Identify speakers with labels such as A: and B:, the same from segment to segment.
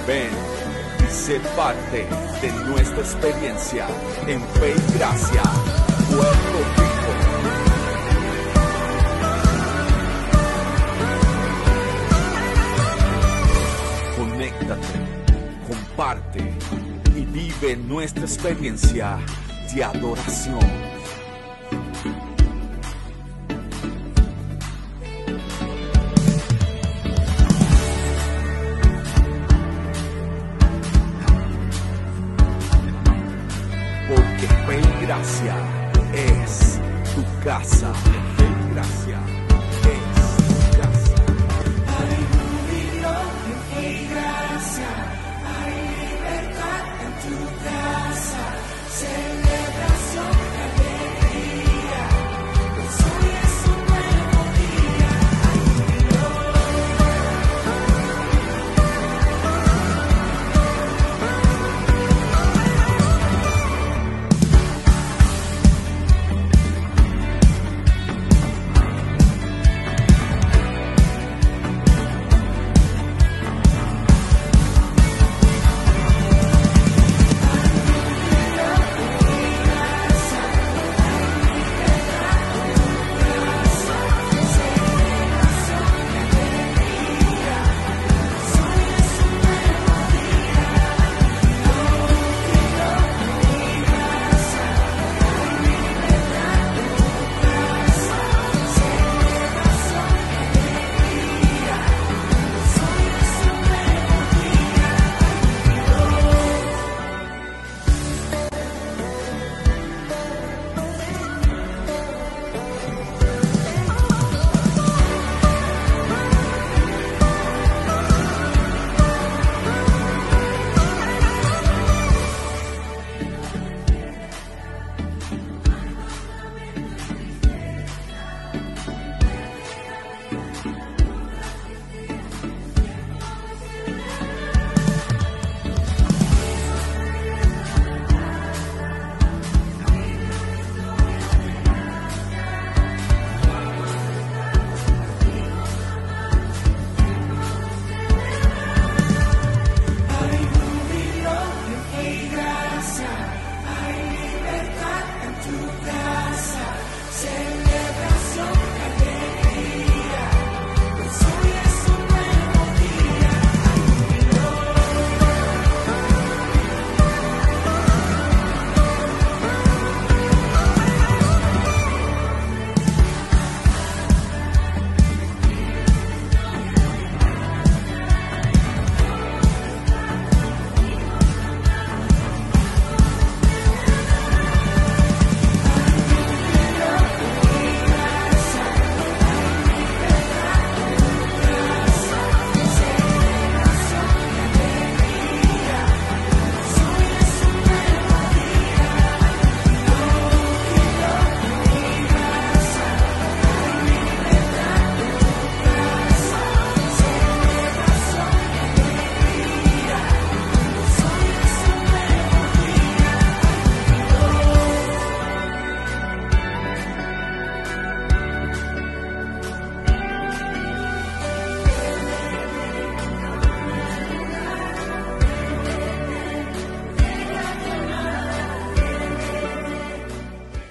A: Ven y sé parte de nuestra experiencia en Fe y Gracia, Puerto Rico. Conéctate, comparte y vive nuestra experiencia de adoración. Porque Fe y Gracia es tu casa. Fe y Gracia es tu casa.
B: Hay júbilo en Fe y Gracia, hay libertad en tu casa, celebración y alegría. Hoy es un nuevo día. Hay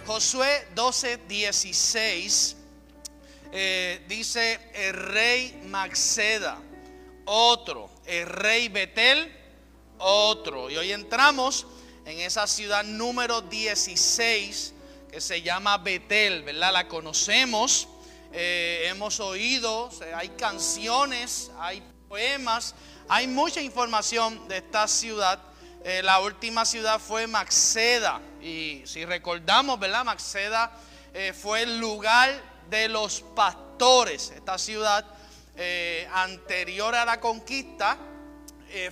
C: Josué 12:16 dice el rey Maxeda, otro, el rey Betel, otro. Y hoy entramos en esa ciudad número 16 que se llama Betel, ¿verdad? La conocemos, hemos oído, hay canciones, hay poemas, hay mucha información de esta ciudad. La última ciudad fue Maxeda, y si recordamos, ¿verdad? Maxeda fue el lugar de los pastores. Esta ciudad anterior a la conquista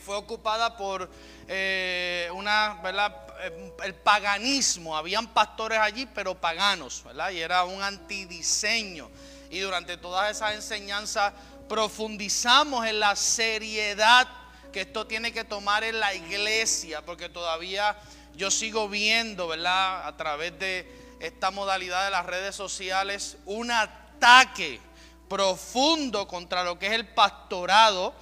C: fue ocupada por ¿verdad? El paganismo. Habían pastores allí, pero paganos, ¿verdad? Y era un antidiseño. Y durante todas esas enseñanzas profundizamos en la seriedad que esto tiene que tomar en la iglesia, porque todavía yo sigo viendo, ¿verdad?, a través de esta modalidad de las redes sociales, un ataque profundo contra lo que es el pastorado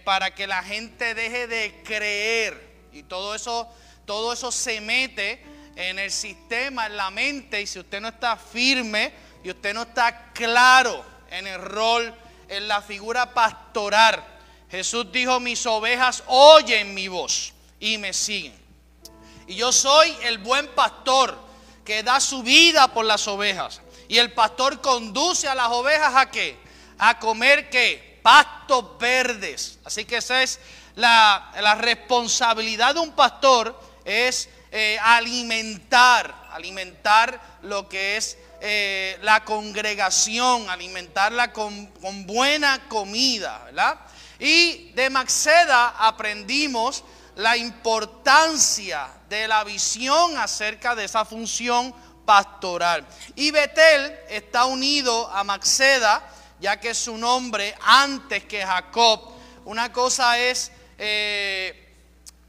C: para que la gente deje de creer. Y todo eso se mete en el sistema, en la mente. Y si usted no está firme y usted no está claro en el rol, en la figura pastoral, Jesús dijo: mis ovejas oyen mi voz y me siguen. Y yo soy el buen pastor que da su vida por las ovejas. Y el pastor conduce a las ovejas ¿a qué? A comer ¿qué? Pastos verdes. Así que esa es la responsabilidad de un pastor, es alimentar lo que es la congregación, alimentarla con buena comida, ¿verdad? Y de Maceda aprendimos la importancia de la visión acerca de esa función pastoral. Y Betel está unido a Maceda, ya que es su nombre antes que Jacob. Una cosa es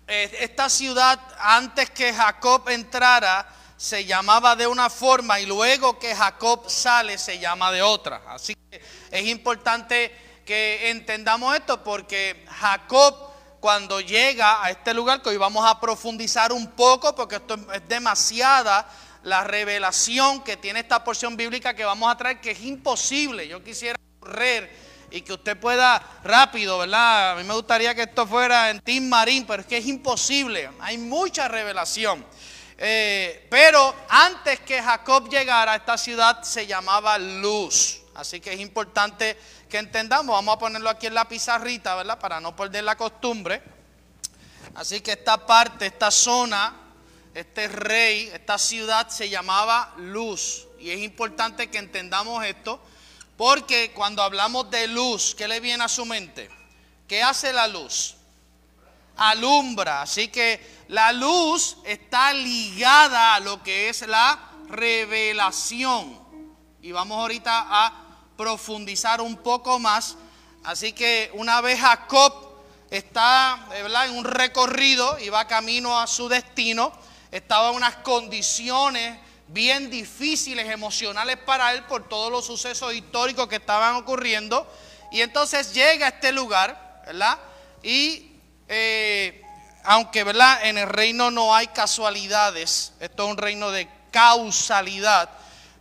C: esta ciudad, antes que Jacob entrara, se llamaba de una forma, y luego que Jacob sale se llama de otra. Así que es importante que entendamos esto, porque Jacob, cuando llega a este lugar, que hoy vamos a profundizar un poco, porque esto es demasiada la revelación que tiene esta porción bíblica que vamos a traer, que es imposible. Yo quisiera correr y que usted pueda rápido, ¿verdad? A mí me gustaría que esto fuera en Team Marín, pero es que es imposible. Hay mucha revelación. Pero antes que Jacob llegara a esta ciudad se llamaba Luz. Así que es importante que entendamos. Vamos a ponerlo aquí en la pizarrita, ¿verdad? Para no perder la costumbre. Así que esta parte, esta zona, este rey, esta ciudad se llamaba Luz. Y es importante que entendamos esto, porque cuando hablamos de luz, ¿qué le viene a su mente? ¿Qué hace la luz? Alumbra. Así que la luz está ligada a lo que es la revelación. Y vamos ahorita a profundizar un poco más. Así que una vez Jacob está, ¿verdad?, en un recorrido y va camino a su destino, estaba en unas condiciones bien difíciles emocionales para él por todos los sucesos históricos que estaban ocurriendo. Y entonces llega a este lugar, ¿verdad? Y aunque, ¿verdad?, en el reino no hay casualidades, esto es un reino de causalidad.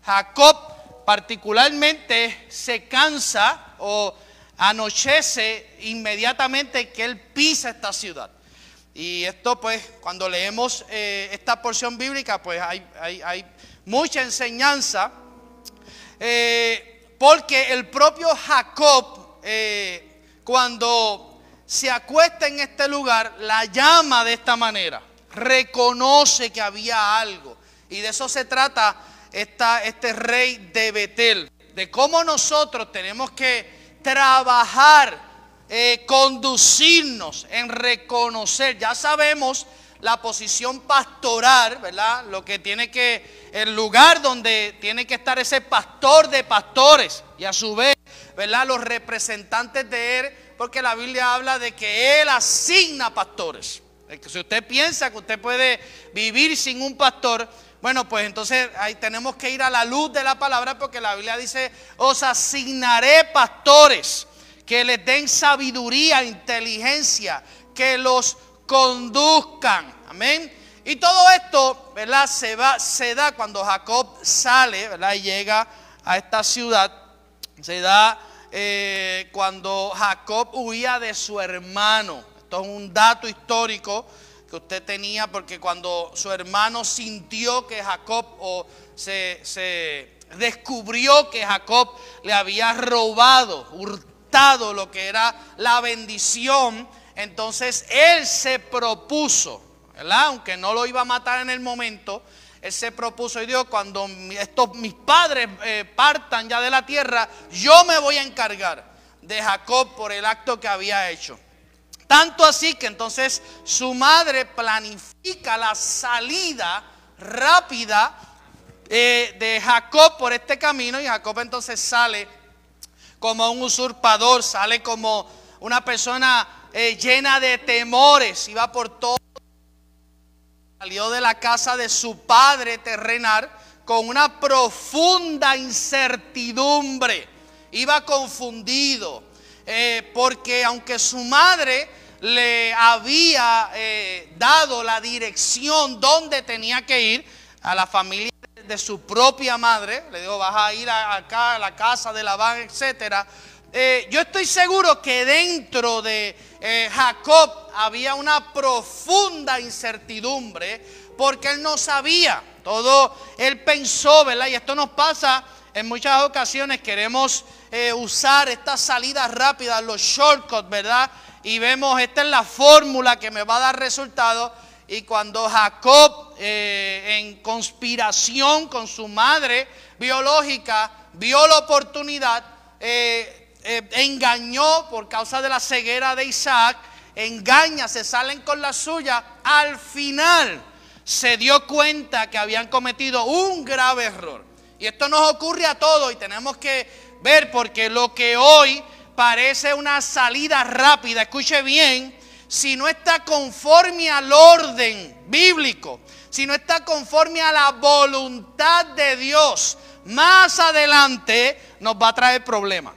C: Jacob particularmente se cansa o anochece inmediatamente que él pisa esta ciudad. Y esto, pues, cuando leemos esta porción bíblica, pues hay mucha enseñanza, porque el propio Jacob, cuando se acuesta en este lugar, la llama de esta manera, reconoce que había algo. Y de eso se trata este rey de Betel, de cómo nosotros tenemos que trabajar, conducirnos en reconocer. Ya sabemos la posición pastoral, ¿verdad? Lo que tiene que, el lugar donde tiene que estar ese pastor de pastores, y a su vez, ¿verdad?, los representantes de él, porque la Biblia habla de que él asigna pastores. Si usted piensa que usted puede vivir sin un pastor, bueno, pues entonces ahí tenemos que ir a la luz de la palabra, porque la Biblia dice: os asignaré pastores que les den sabiduría, inteligencia, que los conduzcan. Amén. Y todo esto, ¿verdad?, se da cuando Jacob sale, ¿verdad?, y llega a esta ciudad. Se da cuando Jacob huía de su hermano. Esto es un dato histórico que usted tenía, porque cuando su hermano sintió que Jacob, o se descubrió que Jacob le había robado, hurtado lo que era la bendición, entonces él se propuso, ¿verdad?, aunque no lo iba a matar en el momento, él se propuso y dijo: cuando mis padres partan ya de la tierra, yo me voy a encargar de Jacob por el acto que había hecho. Tanto así que entonces su madre planifica la salida rápida de Jacob por este camino. Y Jacob entonces sale como un usurpador, sale como una persona llena de temores. Iba por todo. Salió de la casa de su padre terrenal con una profunda incertidumbre. Iba confundido. porque aunque su madre le había dado la dirección donde tenía que ir, a la familia de su propia madre, le dijo, vas a ir acá a la casa de Labán, etcétera. Yo estoy seguro que dentro de Jacob había una profunda incertidumbre, porque él no sabía, todo él pensó, ¿verdad? Y esto nos pasa en muchas ocasiones, queremos usar estas salidas rápidas, los shortcuts, ¿verdad? Y vemos, esta es la fórmula que me va a dar resultado. Y cuando Jacob, en conspiración con su madre biológica, vio la oportunidad, engañó por causa de la ceguera de Isaac, engaña, se salen con la suya, al final se dio cuenta que habían cometido un grave error. Y esto nos ocurre a todos y tenemos que ver, porque lo que hoy parece una salida rápida, escuche bien, si no está conforme al orden bíblico, si no está conforme a la voluntad de Dios, más adelante nos va a traer problemas.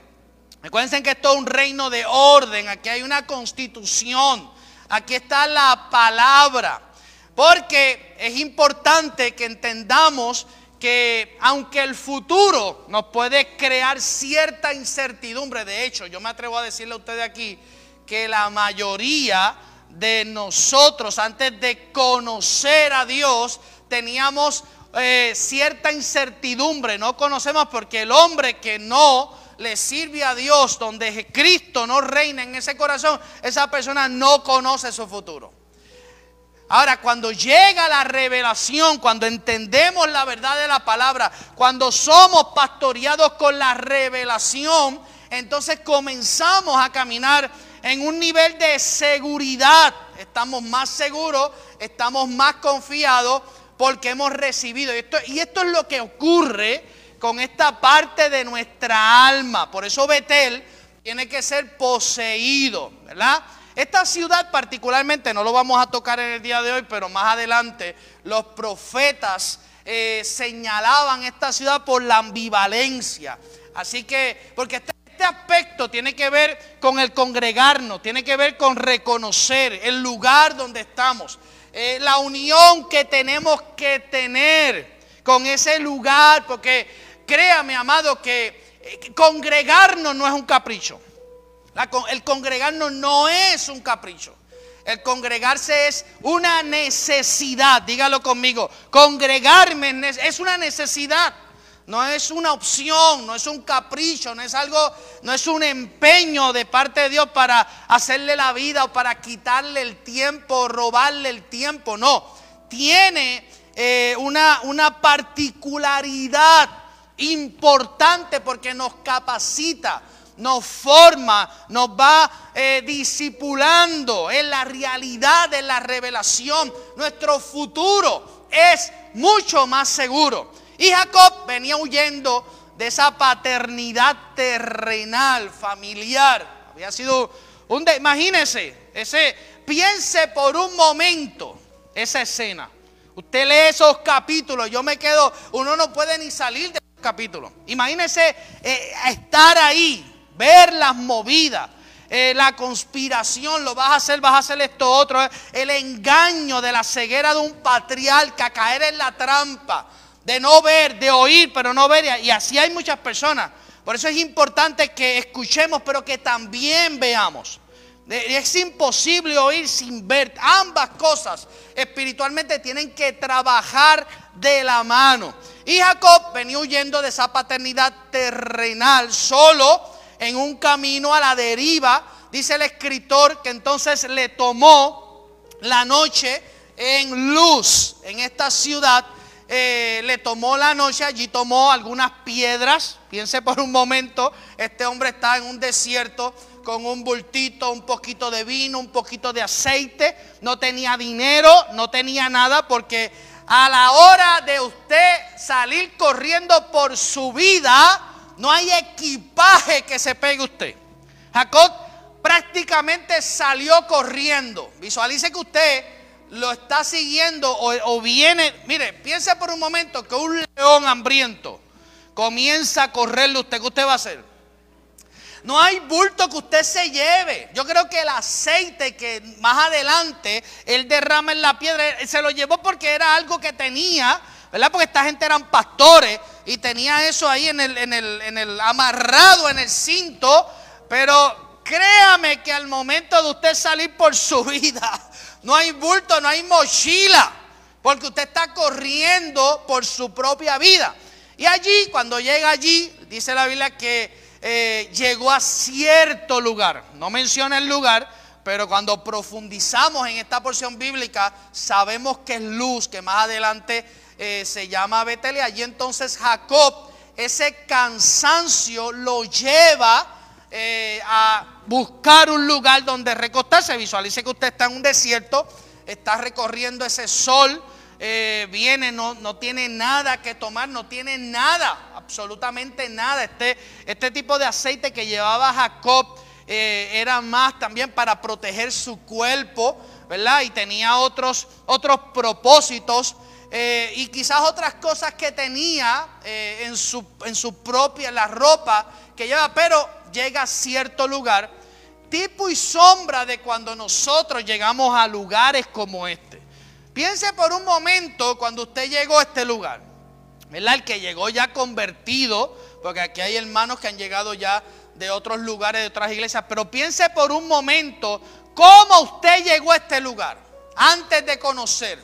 C: Recuerden que esto es un reino de orden, aquí hay una constitución, aquí está la palabra, porque es importante que entendamos que aunque el futuro nos puede crear cierta incertidumbre, de hecho yo me atrevo a decirle a ustedes aquí, que la mayoría de nosotros antes de conocer a Dios teníamos cierta incertidumbre, no conocemos, porque el hombre que no le sirve a Dios, donde Cristo no reina en ese corazón, esa persona no conoce su futuro. Ahora, cuando llega la revelación, cuando entendemos la verdad de la palabra, cuando somos pastoreados con la revelación, entonces comenzamos a caminar en un nivel de seguridad. Estamos más seguros, estamos más confiados porque hemos recibido. Y esto es lo que ocurre con esta parte de nuestra alma. Por eso Betel tiene que ser poseído, ¿verdad? Esta ciudad particularmente, no lo vamos a tocar en el día de hoy, pero más adelante los profetas señalaban esta ciudad por la ambivalencia. Así que, porque este aspecto tiene que ver con el congregarnos, tiene que ver con reconocer el lugar donde estamos, la unión que tenemos que tener con ese lugar, porque créame, amado, que congregarnos no es un capricho. El congregarnos no es un capricho. El congregarse es una necesidad. Dígalo conmigo. Congregarme es una necesidad. No es una opción, no es un capricho, no es algo, no es un empeño de parte de Dios para hacerle la vida o para quitarle el tiempo, robarle el tiempo. No, tiene una particularidad importante porque nos capacita, nos forma, nos va discipulando en la realidad de la revelación. Nuestro futuro es mucho más seguro. Y Jacob venía huyendo de esa paternidad terrenal, familiar. Había sido imagínese, piense por un momento esa escena. Usted lee esos capítulos, yo me quedo, uno no puede ni salir de esos capítulos. Imagínese estar ahí, ver las movidas, la conspiración, vas a hacer esto otro, el engaño de la ceguera de un patriarca, caer en la trampa de no ver, de oír, pero no ver. Y así hay muchas personas. Por eso es importante que escuchemos, pero que también veamos. Es imposible oír sin ver. Ambas cosas espiritualmente tienen que trabajar de la mano. Y Jacob venía huyendo de esa paternidad terrenal, solo en un camino a la deriva. Dice el escritor que entonces le tomó la noche en Luz, en esta ciudad. Le tomó la noche, allí tomó algunas piedras. Piense por un momento, este hombre está en un desierto con un bultito, un poquito de vino, un poquito de aceite. No tenía dinero, no tenía nada, porque a la hora de usted salir corriendo por su vida, no hay equipaje que se pegue usted. Jacob prácticamente salió corriendo. Visualice que usted lo está siguiendo o viene. Mire, piense por un momento que un león hambriento comienza a correrle usted. ¿Qué usted va a hacer? No hay bulto que usted se lleve. Yo creo que el aceite que más adelante él derrama en la piedra, se lo llevó porque era algo que tenía, ¿verdad? Porque esta gente eran pastores y tenía eso ahí en el amarrado en el cinto. Pero créame que al momento de usted salir por su vida, no hay bulto, no hay mochila, porque usted está corriendo por su propia vida. Y allí, cuando llega allí, dice la Biblia que llegó a cierto lugar. No menciona el lugar, pero cuando profundizamos en esta porción bíblica, sabemos que es Luz, que más adelante se llama Betel. Y allí entonces Jacob, ese cansancio lo lleva a buscar un lugar donde recostarse. Visualice que usted está en un desierto, está recorriendo ese sol. Viene, no tiene nada que tomar, no tiene nada, absolutamente nada. Este tipo de aceite que llevaba Jacob era más también para proteger su cuerpo, ¿verdad? Y tenía otros propósitos y quizás otras cosas que tenía en su propia, la ropa que lleva. Pero llega a cierto lugar, tipo y sombra de cuando nosotros llegamos a lugares como este. Piense por un momento cuando usted llegó a este lugar, ¿verdad? El que llegó ya convertido, porque aquí hay hermanos que han llegado ya de otros lugares, de otras iglesias. Pero piense por un momento cómo usted llegó a este lugar antes de conocer.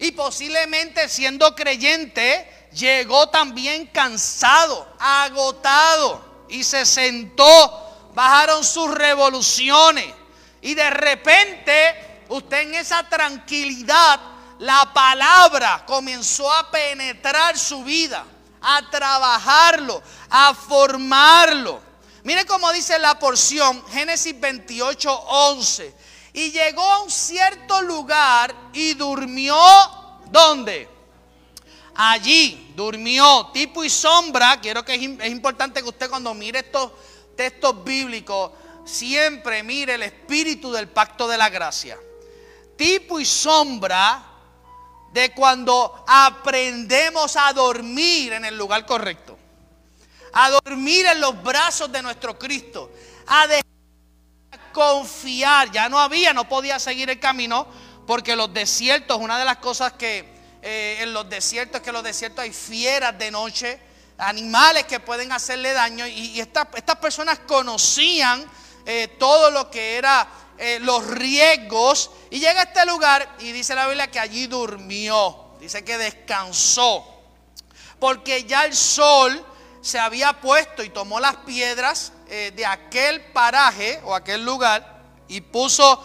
C: Y posiblemente siendo creyente, llegó también cansado, agotado, y se sentó, bajaron sus revoluciones. Y de repente usted en esa tranquilidad, la palabra comenzó a penetrar su vida, a trabajarlo, a formarlo. Mire cómo dice la porción, Génesis 28:11. Y llegó a un cierto lugar y durmió, ¿dónde? Allí, durmió, tipo y sombra. Quiero que es importante que usted cuando mire estos textos bíblicos, siempre mire el espíritu del pacto de la gracia. Tipo y sombra de cuando aprendemos a dormir en el lugar correcto, a dormir en los brazos de nuestro Cristo, a dejar confiar. Ya no podía seguir el camino, porque los desiertos, una de las cosas que en los desiertos es que en los desiertos hay fieras de noche, animales que pueden hacerle daño, y estas personas conocían todo lo que era los riesgos. Y llega a este lugar y dice la Biblia que allí durmió, dice que descansó, porque ya el sol se había puesto, y tomó las piedras de aquel paraje o aquel lugar y puso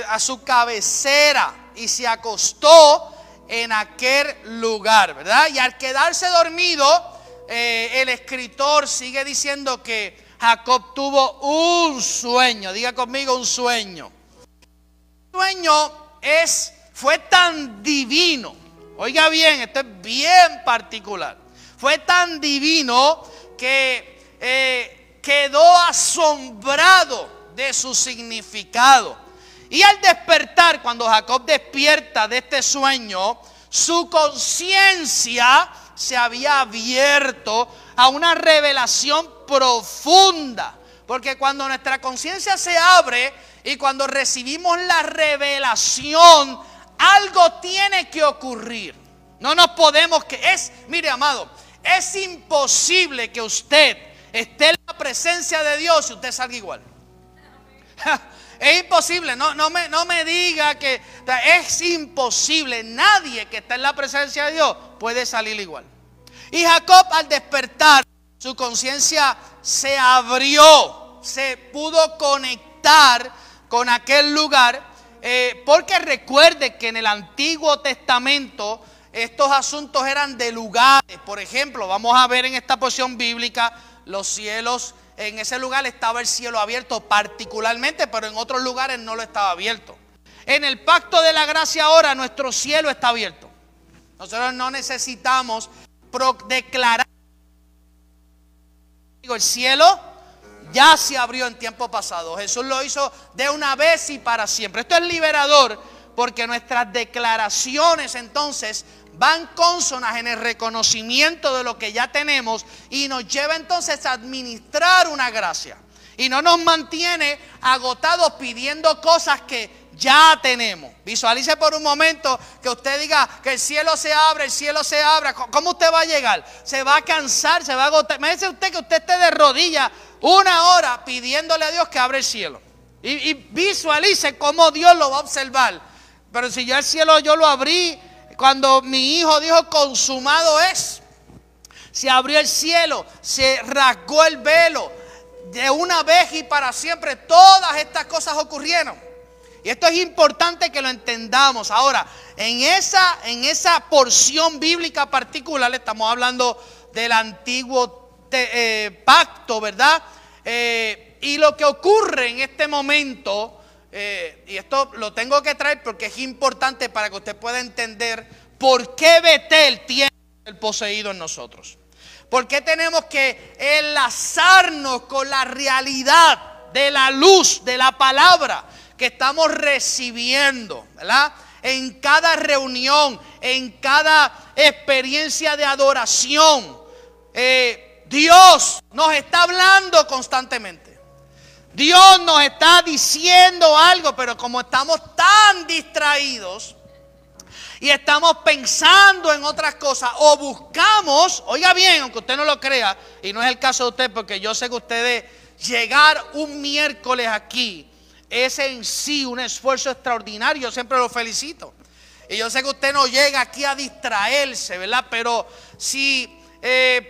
C: a su cabecera y se acostó en aquel lugar, ¿verdad? Y al quedarse dormido, el escritor sigue diciendo que Jacob tuvo un sueño. Diga conmigo, un sueño. El sueño fue tan divino. Oiga bien, esto es bien particular. Fue tan divino que quedó asombrado de su significado. Y al despertar, cuando Jacob despierta de este sueño, su conciencia se había abierto a una revelación profunda. Porque cuando nuestra conciencia se abre y cuando recibimos la revelación, algo tiene que ocurrir. No nos podemos mire, amado, es imposible que usted esté en la presencia de Dios y usted salga igual. Es imposible, no me diga que es imposible. Nadie que está en la presencia de Dios puede salir igual. Y Jacob, al despertar, su conciencia se abrió, se pudo conectar con aquel lugar, porque recuerde que en el Antiguo Testamento estos asuntos eran de lugares. Por ejemplo, vamos a ver en esta porción bíblica los cielos. En ese lugar estaba el cielo abierto particularmente, pero en otros lugares no lo estaba abierto. En el pacto de la gracia ahora nuestro cielo está abierto. Nosotros no necesitamos declarar. El cielo ya se abrió en tiempo pasado. Jesús lo hizo de una vez y para siempre. Esto es liberador, porque nuestras declaraciones entonces van cónsonas en el reconocimiento de lo que ya tenemos y nos lleva entonces a administrar una gracia. Y no nos mantiene agotados pidiendo cosas que ya tenemos. Visualice por un momento que usted diga que el cielo se abre, el cielo se abra. ¿Cómo usted va a llegar? Se va a cansar, se va a agotar. Imagínese usted que usted esté de rodillas 1 hora pidiéndole a Dios que abra el cielo. Y visualice cómo Dios lo va a observar. Pero si ya el cielo yo lo abrí cuando mi hijo dijo consumado es. Se abrió el cielo, se rasgó el velo. De una vez y para siempre todas estas cosas ocurrieron. Y esto es importante que lo entendamos. Ahora, en esa porción bíblica particular, estamos hablando del antiguo pacto, ¿verdad? Y lo que ocurre en este momento, y esto lo tengo que traer porque es importante para que usted pueda entender por qué Betel tiene el poseído en nosotros. ¿Por qué tenemos que enlazarnos con la realidad de la luz, de la palabra que estamos recibiendo, ¿verdad? En cada reunión, en cada experiencia de adoración, Dios nos está hablando constantemente. Dios nos está diciendo algo, pero como estamos tan distraídos y estamos pensando en otras cosas o buscamos, oiga bien, aunque usted no lo crea, y no es el caso de usted, porque yo sé que ustedes llegar un miércoles aquí es en sí un esfuerzo extraordinario, yo siempre lo felicito. Y yo sé que usted no llega aquí a distraerse, ¿verdad? Pero si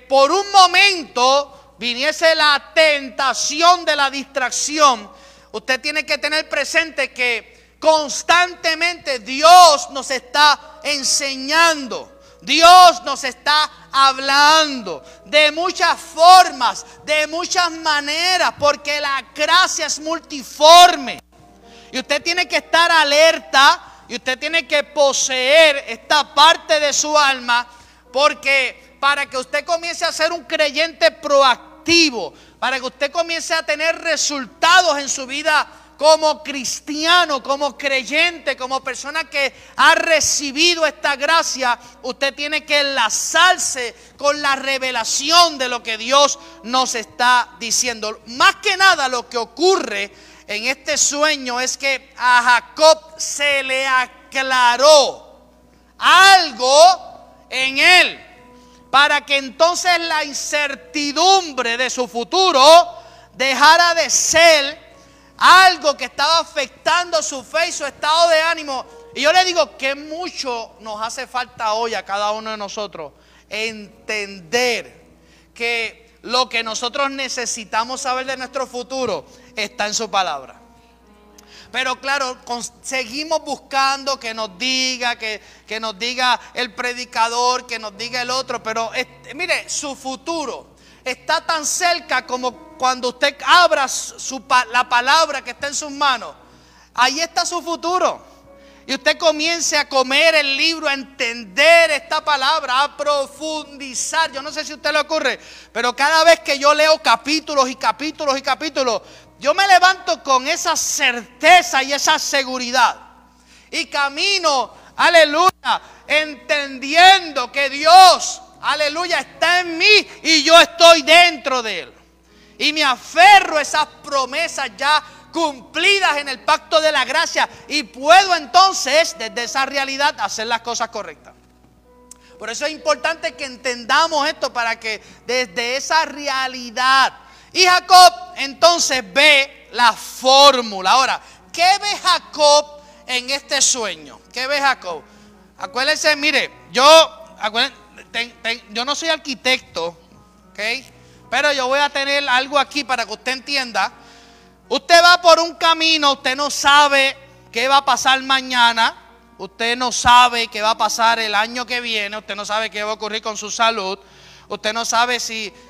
C: por un momento viniese la tentación de la distracción, usted tiene que tener presente que constantemente Dios nos está enseñando, Dios nos está hablando de muchas formas, de muchas maneras, porque la gracia es multiforme. Y usted tiene que estar alerta y usted tiene que poseer esta parte de su alma, porque para que usted comience a ser un creyente proactivo, para que usted comience a tener resultados en su vida como cristiano, como creyente, como persona que ha recibido esta gracia, usted tiene que enlazarse con la revelación de lo que Dios nos está diciendo. Más que nada lo que ocurre en este sueño es que a Jacob se le aclaró algo en él, para que entonces la incertidumbre de su futuro dejara de ser algo que estaba afectando su fe y su estado de ánimo. Y yo le digo que mucho nos hace falta hoy a cada uno de nosotros entender que lo que nosotros necesitamos saber de nuestro futuro está en su palabra. Pero claro, seguimos buscando que nos diga, que nos diga el predicador, que nos diga el otro. Pero mire, su futuro está tan cerca como cuando usted abra la palabra que está en sus manos. Ahí está su futuro. Y usted comience a comer el libro, a entender esta palabra, a profundizar. Yo no sé si a usted le ocurre, pero cada vez que yo leo capítulos y capítulos y capítulos, yo me levanto con esa certeza y esa seguridad. Y camino, aleluya, entendiendo que Dios, aleluya, está en mí y yo estoy dentro de Él. Y me aferro a esas promesas ya cumplidas en el pacto de la gracia. Y puedo entonces, desde esa realidad, hacer las cosas correctas. Por eso es importante que entendamos esto, para que desde esa realidad. Y Jacob entonces ve la fórmula. Ahora, ¿qué ve Jacob en este sueño? ¿Qué ve Jacob? Acuérdense, mire, yo no soy arquitecto, ¿ok? Pero yo voy a tener algo aquí para que usted entienda. Usted va por un camino, usted no sabe qué va a pasar mañana. Usted no sabe qué va a pasar el año que viene. Usted no sabe qué va a ocurrir con su salud. Usted no sabe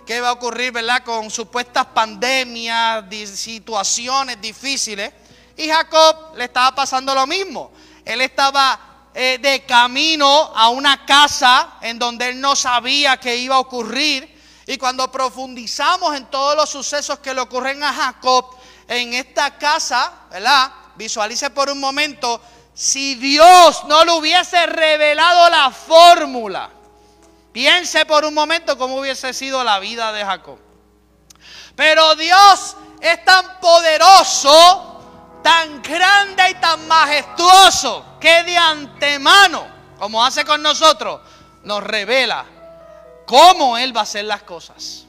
C: qué va a ocurrir, ¿verdad?, con supuestas pandemias, situaciones difíciles. Y Jacob le estaba pasando lo mismo. Él estaba de camino a una casa en donde él no sabía qué iba a ocurrir. Y cuando profundizamos en todos los sucesos que le ocurren a Jacob en esta casa, ¿verdad?, visualice por un momento, si Dios no le hubiese revelado la fórmula, piense por un momento cómo hubiese sido la vida de Jacob. Pero Dios es tan poderoso, tan grande y tan majestuoso que de antemano, como hace con nosotros, nos revela cómo Él va a hacer las cosas.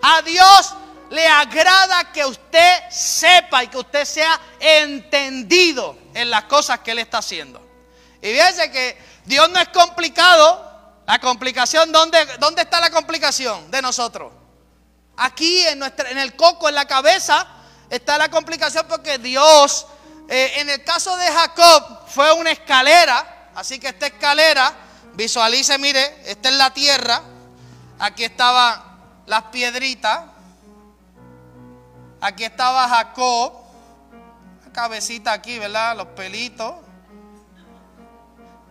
C: A Dios le agrada que usted sepa y que usted sea entendido en las cosas que Él está haciendo. Y fíjense que Dios no es complicado. La complicación, ¿dónde está la complicación de nosotros? Aquí en el coco, en la cabeza, está la complicación porque Dios, en el caso de Jacob, fue una escalera. Así que esta escalera, visualice, mire, esta es la tierra. Aquí estaban las piedritas. Aquí estaba Jacob. La cabecita aquí, ¿verdad? Los pelitos.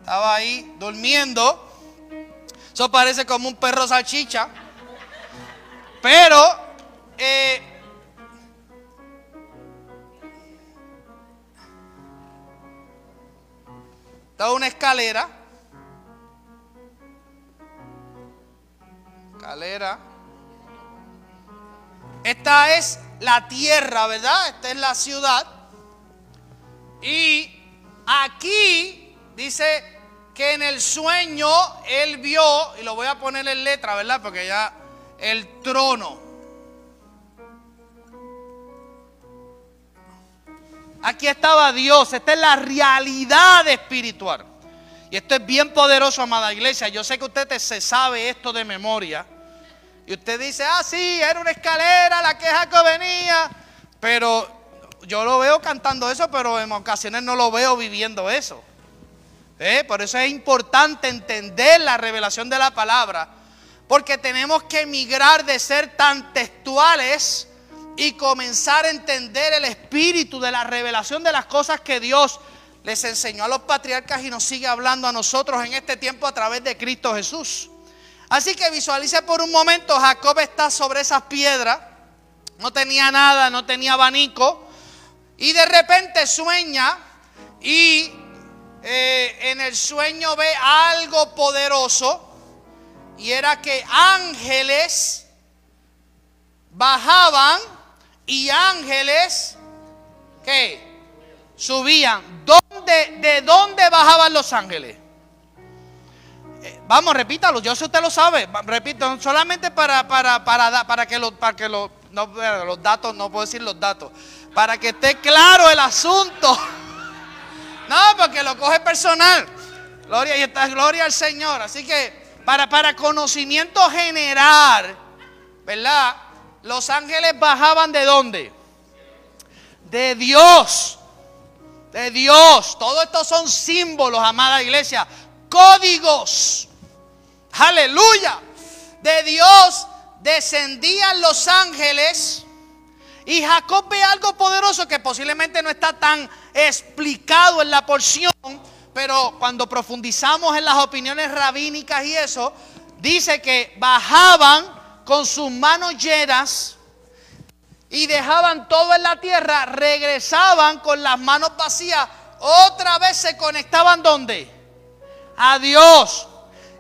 C: Estaba ahí durmiendo. Eso parece como un perro salchicha. Pero está una escalera. Esta es la tierra, ¿verdad? Esta es la ciudad. Y aquí dice que en el sueño él vio, y lo voy a poner en letra, ¿verdad? Porque ya el trono. Aquí estaba Dios. Esta es la realidad espiritual. Y esto es bien poderoso, amada iglesia. Yo sé que usted se sabe esto de memoria. Y usted dice, sí, era una escalera la que Jacob venía. Pero yo lo veo cantando eso, pero en ocasiones no lo veo viviendo eso. Por eso es importante entender la revelación de la palabra. Porque tenemos que emigrar de ser tan textuales y comenzar a entender el espíritu de la revelación de las cosas que Dios les enseñó a los patriarcas y nos sigue hablando a nosotros en este tiempo a través de Cristo Jesús. Así que visualice por un momento, Jacob está sobre esas piedras, no tenía nada, no tenía abanico, y de repente sueña y en el sueño ve algo poderoso, y era que ángeles bajaban y ángeles, ¿qué? Subían. ¿De dónde bajaban los ángeles? Vamos, repítalo, yo sé usted lo sabe. Repito, solamente para que los datos, no puedo decir los datos, para que esté claro el asunto. No, porque lo coge personal. Gloria al Señor. Así que para conocimiento general, ¿verdad? Los ángeles bajaban ¿de dónde? De Dios. De Dios. Todo esto son símbolos, amada iglesia. Códigos. Aleluya. De Dios descendían los ángeles. Y Jacob ve algo poderoso que posiblemente no está tan explicado en la porción. Pero cuando profundizamos en las opiniones rabínicas y eso, dice que bajaban con sus manos llenas y dejaban todo en la tierra, regresaban con las manos vacías, otra vez se conectaban ¿dónde? A Dios.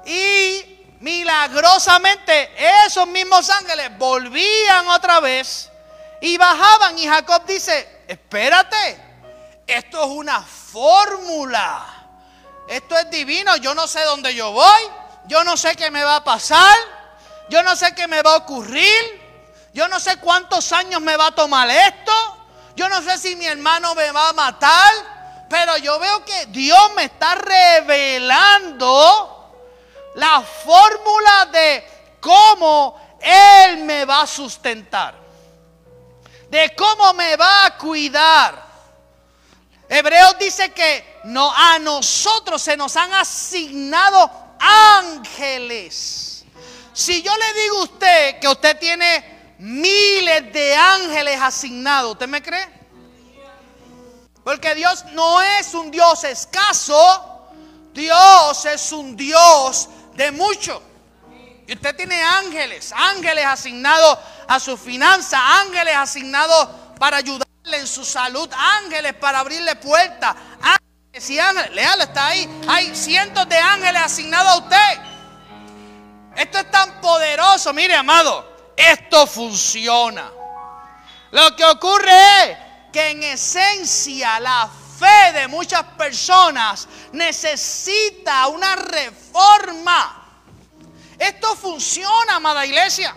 C: Y milagrosamente esos mismos ángeles volvían otra vez y bajaban. Y Jacob dice, espérate, esto es una fórmula, esto es divino, yo no sé dónde yo voy, yo no sé qué me va a pasar, yo no sé qué me va a ocurrir, yo no sé cuántos años me va a tomar esto, yo no sé si mi hermano me va a matar, pero yo veo que Dios me está revelando la fórmula de cómo Él me va a sustentar, de cómo me va a cuidar. Hebreos dice que a nosotros se nos han asignado ángeles. Si yo le digo a usted que usted tiene miles de ángeles asignados, ¿usted me cree? Porque Dios no es un Dios escaso, Dios es un Dios de mucho. Y usted tiene ángeles asignados a su finanza, ángeles asignados para ayudarle en su salud, ángeles para abrirle puertas, ángeles Si ángeles, léalo, está ahí. Hay cientos de ángeles asignados a usted. Esto es tan poderoso. Mire, amado, esto funciona. Lo que ocurre es que en esencia la fe de muchas personas necesita una reforma. Esto funciona, amada iglesia.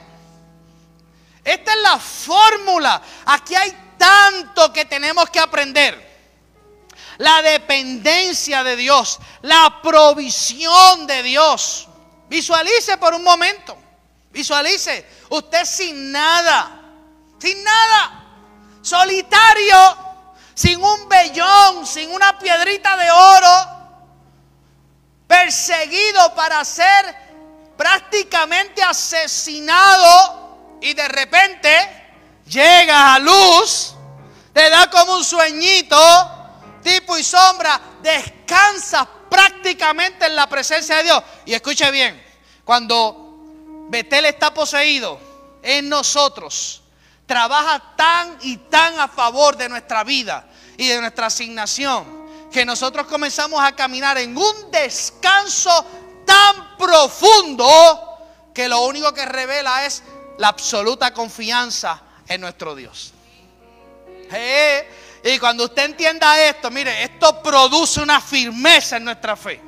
C: Esta es la fórmula. Aquí hay tanto que tenemos que aprender. La dependencia de Dios, la provisión de Dios. Visualice por un momento. Visualice. Usted sin nada. Sin nada. Solitario. Sin un vellón. Sin una piedrita de oro. Perseguido para ser prácticamente asesinado. Y de repente llega a luz. Te da como un sueñito. Tipo y sombra, descansa prácticamente en la presencia de Dios. Y escuche bien, cuando Betel está poseído en nosotros, trabaja tan y tan a favor de nuestra vida y de nuestra asignación, que nosotros comenzamos a caminar en un descanso tan profundo, que lo único que revela es la absoluta confianza en nuestro Dios. Y cuando usted entienda esto, mire, esto produce una firmeza en nuestra fe.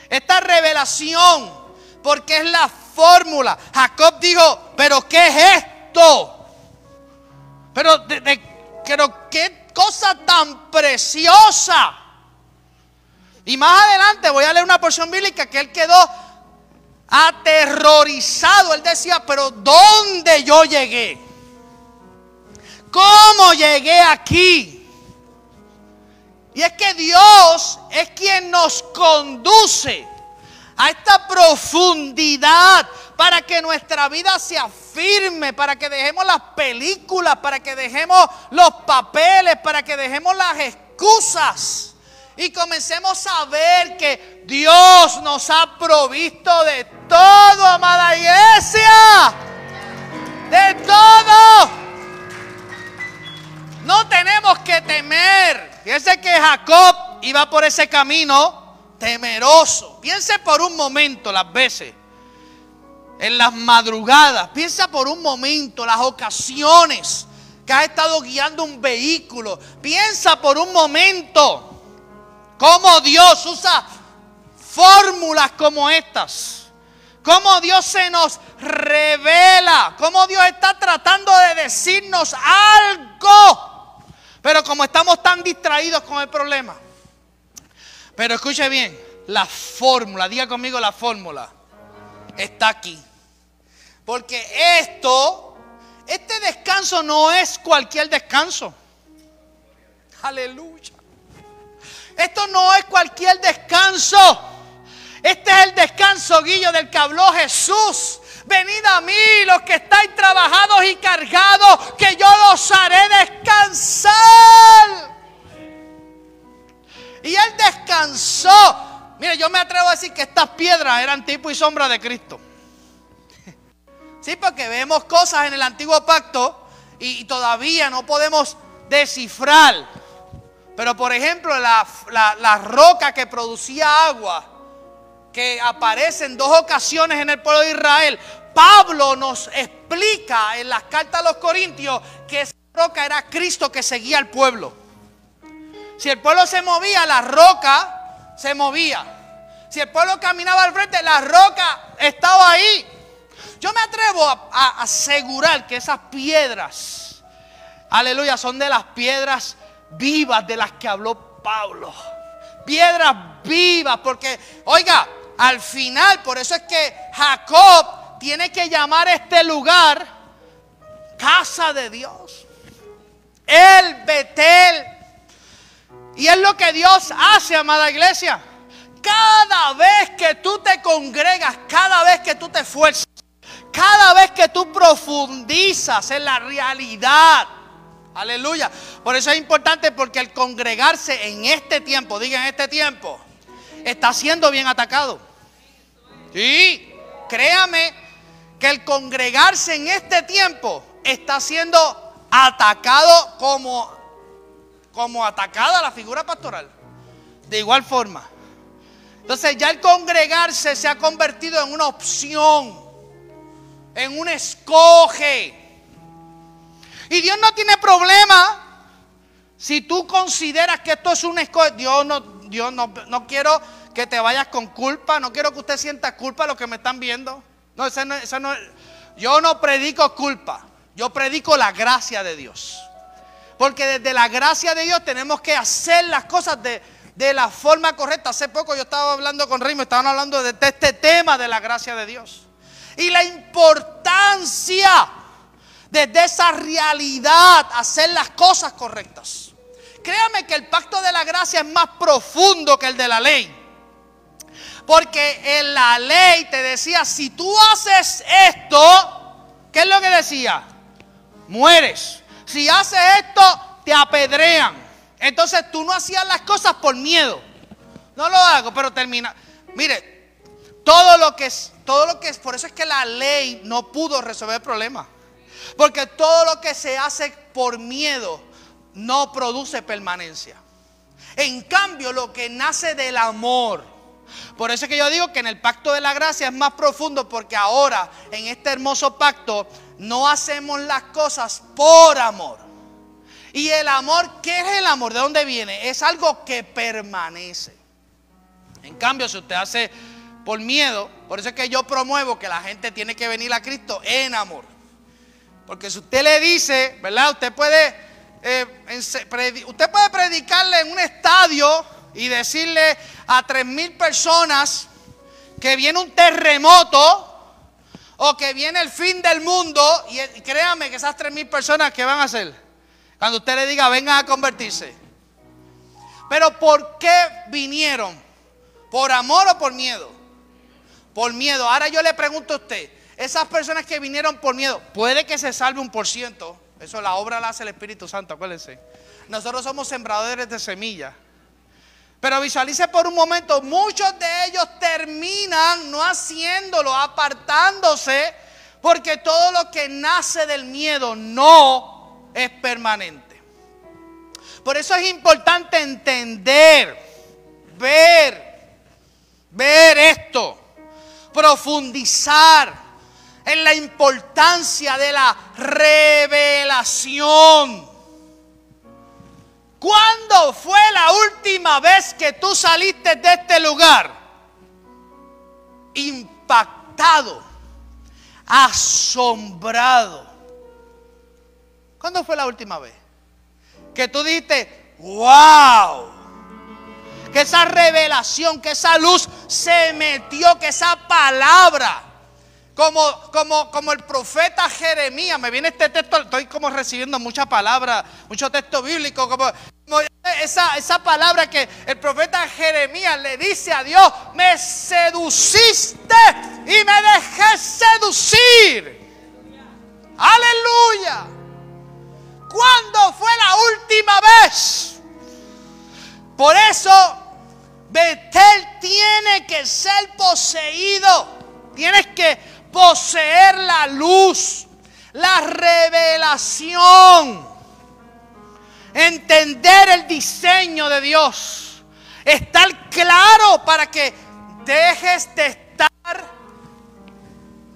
C: Esta revelación, porque es la fórmula. Jacob dijo, pero ¿qué es esto? Pero qué cosa tan preciosa. Y más adelante voy a leer una porción bíblica que él quedó aterrorizado. Él decía, pero ¿dónde yo llegué? ¿Cómo llegué aquí? Y es que Dios es quien nos conduce a esta profundidad para que nuestra vida sea firme, para que dejemos las películas, para que dejemos los papeles, para que dejemos las excusas y comencemos a ver que Dios nos ha provisto de todo, amada iglesia, de todo. No tenemos que temer. Fíjense que Jacob iba por ese camino temeroso. Piense por un momento las veces, en las madrugadas. Piensa por un momento las ocasiones que has estado guiando un vehículo. Piensa por un momento cómo Dios usa fórmulas como estas. Cómo Dios se nos revela. Cómo Dios está tratando de decirnos algo. Pero como estamos tan distraídos con el problema. Pero escuche bien, la fórmula, diga conmigo la fórmula, está aquí. Porque este descanso no es cualquier descanso. Aleluya. Esto no es cualquier descanso. Este es el descanso, Guillo, del que habló Jesús. Venid a mí los que estáis trabajados y cargados, que yo los haré descansar. Y Él descansó. Mire, yo me atrevo a decir que estas piedras eran tipo y sombra de Cristo. Sí, porque vemos cosas en el antiguo pacto y todavía no podemos descifrar. Pero por ejemplo, la roca que producía agua, que aparece en 2 ocasiones en el pueblo de Israel. Pablo nos explica en las cartas a los Corintios que esa roca era Cristo que seguía al pueblo. Si el pueblo se movía, la roca se movía. Si el pueblo caminaba al frente, la roca estaba ahí. Yo me atrevo a asegurar que esas piedras, aleluya, son de las piedras vivas de las que habló Pablo. Piedras vivas, porque, oiga, al final, por eso es que Jacob tiene que llamar a este lugar casa de Dios. El Betel. Y es lo que Dios hace, amada iglesia. Cada vez que tú te congregas, cada vez que tú te esfuerzas, cada vez que tú profundizas en la realidad. Aleluya. Por eso es importante, porque el congregarse en este tiempo, diga en este tiempo, está siendo bien atacado. Sí, créame que el congregarse en este tiempo está siendo atacado como atacada la figura pastoral. De igual forma. Entonces ya el congregarse se ha convertido en una opción, en un escoge. Y Dios no tiene problema si tú consideras que esto es un escoge. Dios no quiero que te vayas con culpa. No quiero que usted sienta culpa de lo que me están viendo. No, yo no predico culpa. Yo predico la gracia de Dios. Porque desde la gracia de Dios tenemos que hacer las cosas de la forma correcta. Hace poco yo estaba hablando con Rey, estaban hablando de este tema de la gracia de Dios. Y la importancia desde esa realidad hacer las cosas correctas. Créame que el pacto de la gracia es más profundo que el de la ley. Porque en la ley te decía, si tú haces esto, ¿qué es lo que decía? Mueres. Si haces esto, te apedrean. Entonces tú no hacías las cosas por miedo. No lo hago, pero termina. Mire, todo lo que es, por eso es que la ley no pudo resolver el problema. Porque todo lo que se hace por miedo no produce permanencia. En cambio, lo que nace del amor. Por eso es que yo digo que en el pacto de la gracia es más profundo, porque ahora en este hermoso pacto no hacemos las cosas por amor. Y el amor, ¿qué es el amor? ¿De dónde viene? Es algo que permanece. En cambio, si usted hace por miedo, por eso es que yo promuevo que la gente tiene que venir a Cristo en amor. Porque si usted le dice, ¿verdad? Usted puede predicarle en un estadio y decirle a 3,000 personas que viene un terremoto o que viene el fin del mundo. Y créame que esas 3,000 personas, ¿qué van a hacer? Cuando usted le diga, vengan a convertirse. Pero ¿por qué vinieron? ¿Por amor o por miedo? Por miedo. Ahora yo le pregunto a usted, esas personas que vinieron por miedo, puede que se salve 1%. Eso la obra la hace el Espíritu Santo, acuérdense. Nosotros somos sembradores de semillas. Pero visualice por un momento, muchos de ellos terminan no haciéndolo, apartándose, porque todo lo que nace del miedo no es permanente. Por eso es importante entender, ver esto, profundizar en la importancia de la revelación. ¿Cuándo fue la última vez que tú saliste de este lugar impactado, asombrado? ¿Cuándo fue la última vez que tú dijiste, wow? Que esa revelación, que esa luz se metió, que esa palabra, como el profeta Jeremías, me viene este texto, estoy como recibiendo mucha palabra, mucho texto bíblico, como esa palabra que el profeta Jeremías le dice a Dios, me seduciste y me dejé seducir. Aleluya. ¿Cuándo fue la última vez? Por eso Betel tiene que ser poseído. Tienes que poseer la luz, la revelación, entender el diseño de Dios, estar claro para que dejes de estar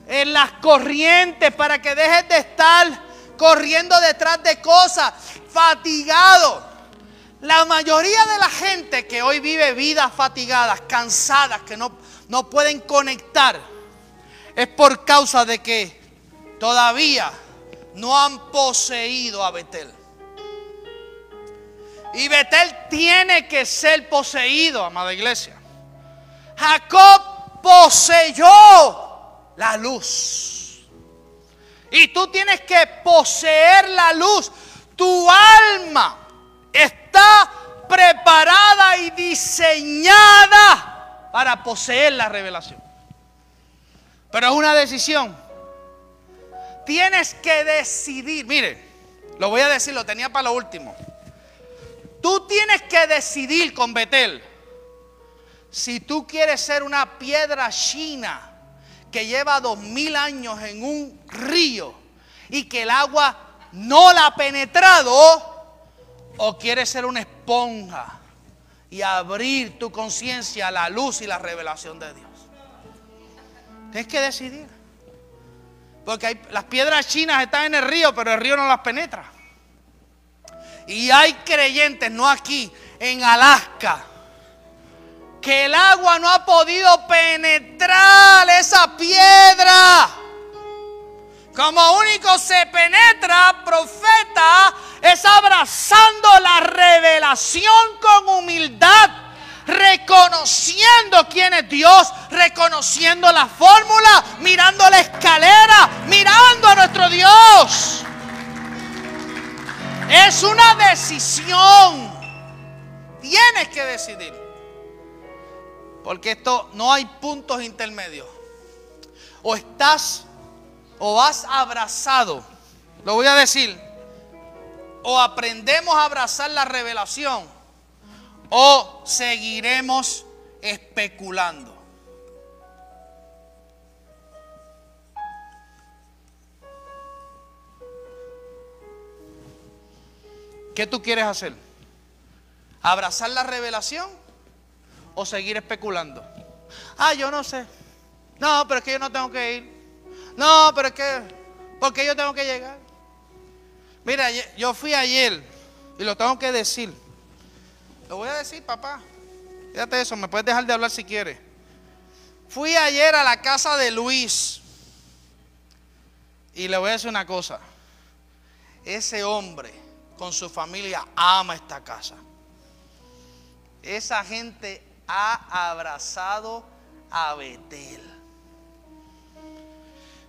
C: en las corrientes, para que dejes de estar corriendo detrás de cosas, fatigado. La mayoría de la gente que hoy vive vidas fatigadas, cansadas, que no pueden conectar, es por causa de que todavía no han poseído a Betel. Y Betel tiene que ser poseído, amada iglesia. Jacob poseyó la luz. Y tú tienes que poseer la luz. Tu alma está preparada y diseñada para poseer la revelación. Pero es una decisión. Tienes que decidir. Mire, lo voy a decir, lo tenía para lo último. Tú tienes que decidir con Betel si tú quieres ser una piedra china que lleva 2000 años en un río y que el agua no la ha penetrado, o quieres ser una esponja y abrir tu conciencia a la luz y la revelación de Dios. Tienes que decidir. Porque las piedras chinas están en el río, pero el río no las penetra. Y hay creyentes, no aquí, en Alaska, que el agua no ha podido penetrar esa piedra. Como único se penetra, profeta, es abrazando la revelación con humildad, reconociendo quién es Dios, reconociendo la fórmula, mirando la escalera, mirando a nuestro Dios. Es una decisión. Tienes que decidir. Porque esto no hay puntos intermedios. O estás o has abrazado, lo voy a decir, o aprendemos a abrazar la revelación, o seguiremos especulando. ¿Qué tú quieres hacer? ¿Abrazar la revelación o seguir especulando? Yo no sé. No, pero es que yo no tengo que ir. No, pero es que, ¿por qué yo tengo que llegar? Mira, yo fui ayer, y lo tengo que decir. Lo voy a decir, papá. Fíjate eso, me puedes dejar de hablar si quieres. Fui ayer a la casa de Luis. Y le voy a decir una cosa. Ese hombre, con su familia, ama esta casa. Esa gente ha abrazado a Betel.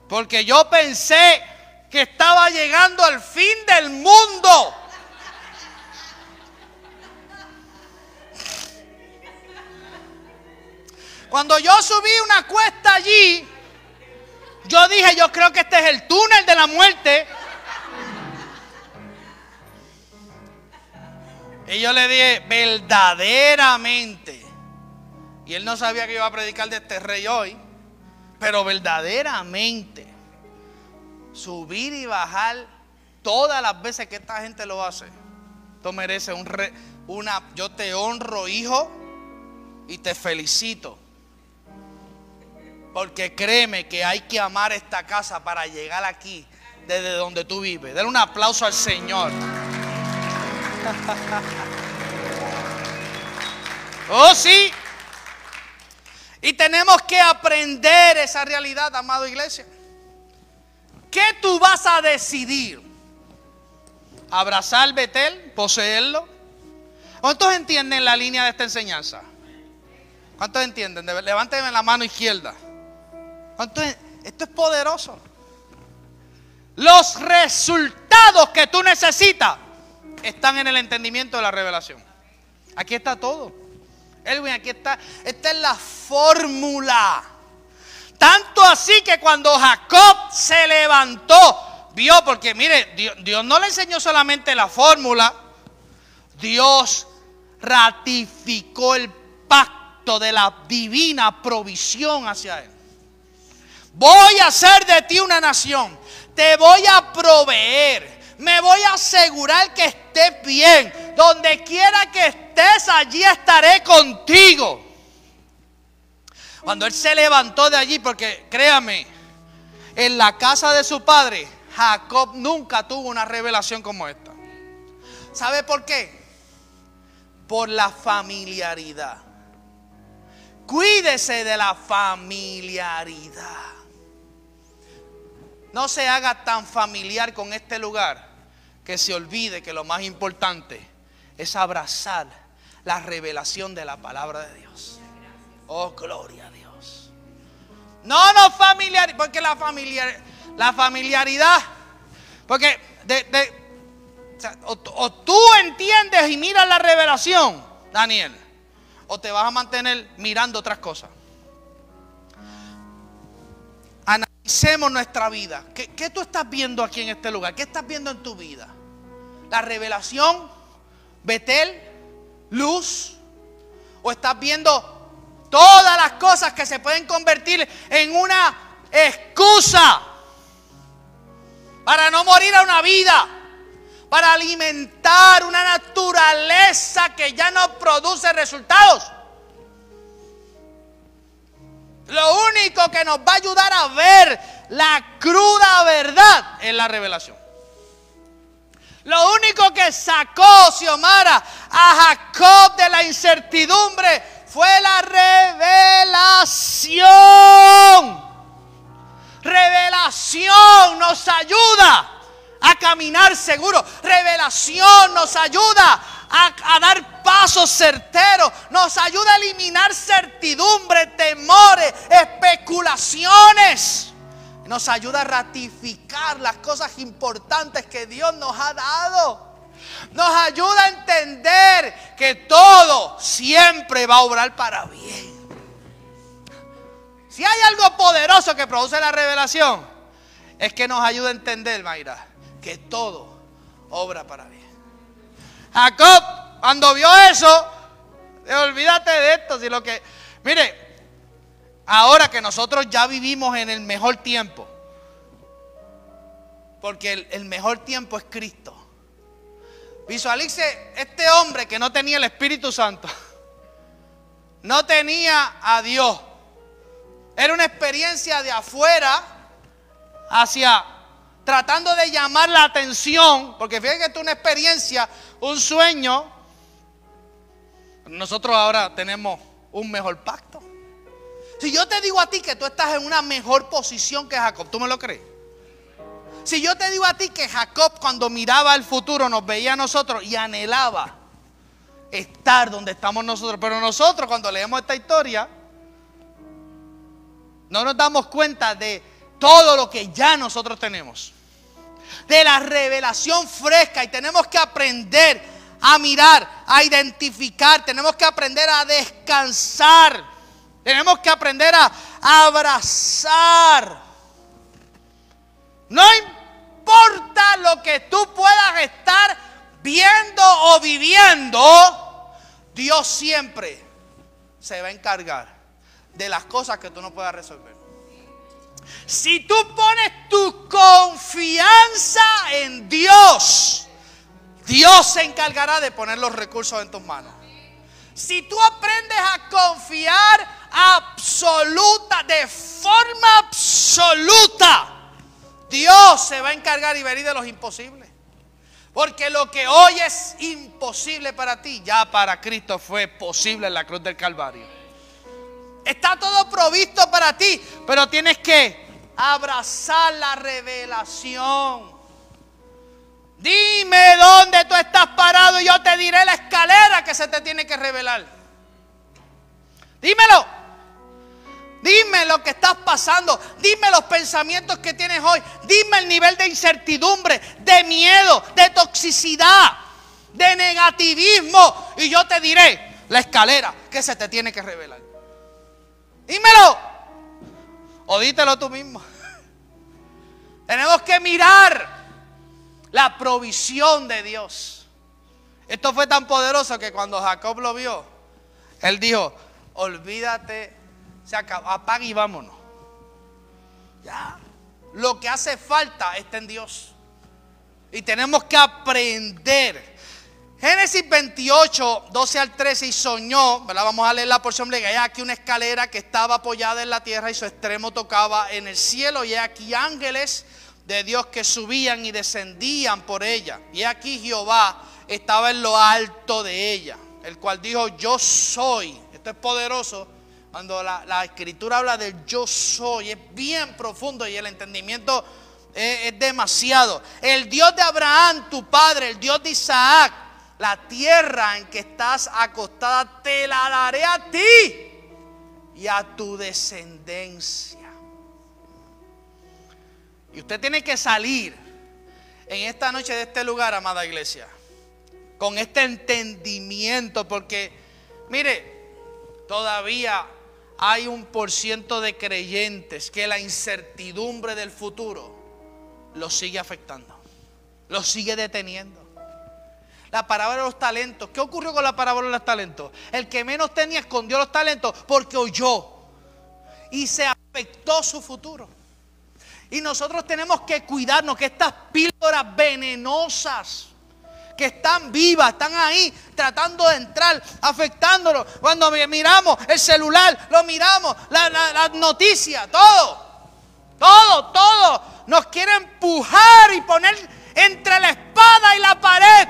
C: Porque yo pensé que estaba llegando al fin del mundo. Cuando yo subí una cuesta allí, yo dije, yo creo que este es el túnel de la muerte. Y yo le dije, verdaderamente. Y él no sabía que iba a predicar de este rey hoy. Pero verdaderamente, subir y bajar todas las veces que esta gente lo hace, tú mereces yo te honro, hijo, y te felicito. Porque créeme que hay que amar esta casa para llegar aquí, desde donde tú vives. Dale un aplauso al Señor. Oh, sí. Y tenemos que aprender esa realidad, amado iglesia. ¿Qué tú vas a decidir? ¿Abrazar Betel? ¿Poseerlo? ¿Cuántos entienden la línea de esta enseñanza? ¿Cuántos entienden? Levánteme la mano izquierda. Esto es poderoso. Los resultados que tú necesitas están en el entendimiento de la revelación. Aquí está todo. Elwin, aquí está. Esta es la fórmula. Tanto así que cuando Jacob se levantó, vio, porque mire, Dios no le enseñó solamente la fórmula. Dios ratificó el pacto de la divina provisión hacia él. Voy a hacer de ti una nación. Te voy a proveer. Me voy a asegurar que estés bien. Donde quiera que estés, allí estaré contigo. Cuando él se levantó de allí, porque créame, en la casa de su padre, Jacob nunca tuvo una revelación como esta. ¿Sabe por qué? Por la familiaridad. Cuídese de la familiaridad. No se haga tan familiar con este lugar que se olvide que lo más importante es abrazar la revelación de la palabra de Dios. Oh, gloria a Dios. No familiar, porque la familiaridad, porque o tú entiendes y miras la revelación, Daniel, o te vas a mantener mirando otras cosas. Analicemos nuestra vida. ¿Qué tú estás viendo aquí en este lugar? ¿Qué estás viendo en tu vida? ¿La revelación? ¿Betel? ¿Luz? ¿O estás viendo todas las cosas que se pueden convertir en una excusa para no morir a una vida? para alimentar una naturaleza que ya no produce resultados. Lo único que nos va a ayudar a ver la cruda verdad es la revelación. Lo único que sacó, Xiomara, a Jacob de la incertidumbre fue la revelación. Revelación nos ayuda a caminar seguro. Revelación nos ayuda a dar pasos certeros. Nos ayuda a eliminar certidumbre, temores, especulaciones. Nos ayuda a ratificar las cosas importantes que Dios nos ha dado. Nos ayuda a entender que todo siempre va a obrar para bien. Si hay algo poderoso que produce la revelación, es que nos ayuda a entender, Mayra, que todo obra para bien. Jacob, cuando vio eso, olvídate de esto. Si lo que, mire, ahora que nosotros ya vivimos en el mejor tiempo, porque el mejor tiempo es Cristo. Visualice este hombre que no tenía el Espíritu Santo, no tenía a Dios. Era una experiencia de afuera hacia tratando de llamar la atención, porque fíjate que esto es una experiencia, un sueño. Nosotros ahora tenemos un mejor pacto. Si yo te digo a ti que tú estás en una mejor posición que Jacob, ¿tú me lo crees? Si yo te digo a ti que Jacob, cuando miraba el futuro, nos veía a nosotros y anhelaba estar donde estamos nosotros, pero nosotros cuando leemos esta historia no nos damos cuenta de todo lo que ya nosotros tenemos, de la revelación fresca, y tenemos que aprender a mirar, a identificar, tenemos que aprender a descansar, tenemos que aprender a abrazar. No importa lo que tú puedas estar viendo o viviendo, Dios siempre se va a encargar de las cosas que tú no puedas resolver. Si tú pones tu confianza en Dios, Dios se encargará de poner los recursos en tus manos. Si tú aprendes a confiar de forma absoluta, Dios se va a encargar y venir de los imposibles. Porque lo que hoy es imposible para ti, ya para Cristo fue posible en la cruz del Calvario. Está todo provisto para ti, pero tienes que abrazar la revelación. Dime dónde tú estás parado y yo te diré la escalera que se te tiene que revelar. Dímelo. Dime lo que estás pasando. Dime los pensamientos que tienes hoy. Dime el nivel de incertidumbre, de miedo, de toxicidad, de negativismo, y yo te diré la escalera que se te tiene que revelar. Dímelo. O dítelo tú mismo. Tenemos que mirar la provisión de Dios. Esto fue tan poderoso que cuando Jacob lo vio, él dijo: olvídate, se acabó, apaga y vámonos. Ya, lo que hace falta está en Dios. Y tenemos que aprender. Génesis 28, 12 al 13, y soñó, ¿verdad? Vamos a leer la porción de que hay aquí una escalera que estaba apoyada en la tierra y su extremo tocaba en el cielo, y hay aquí ángeles de Dios que subían y descendían por ella. Y aquí Jehová estaba en lo alto de ella, el cual dijo: yo soy. Esto es poderoso. Cuando la escritura habla del yo soy, es bien profundo y el entendimiento es demasiado. El Dios de Abraham, tu padre, el Dios de Isaac, la tierra en que estás acostada te la daré a ti y a tu descendencia. Y usted tiene que salir en esta noche de este lugar, amada iglesia, con este entendimiento, porque mire, todavía hay un % de creyentes que la incertidumbre del futuro los sigue afectando, los sigue deteniendo. La parábola de los talentos. ¿Qué ocurrió con la parábola de los talentos? El que menos tenía escondió los talentos porque oyó y se afectó su futuro. Y nosotros tenemos que cuidarnos que estas píldoras venenosas que están vivas, están ahí tratando de entrar, afectándonos. Cuando miramos el celular, lo miramos, las noticias, todo nos quiere empujar y poner entre la espada y la pared.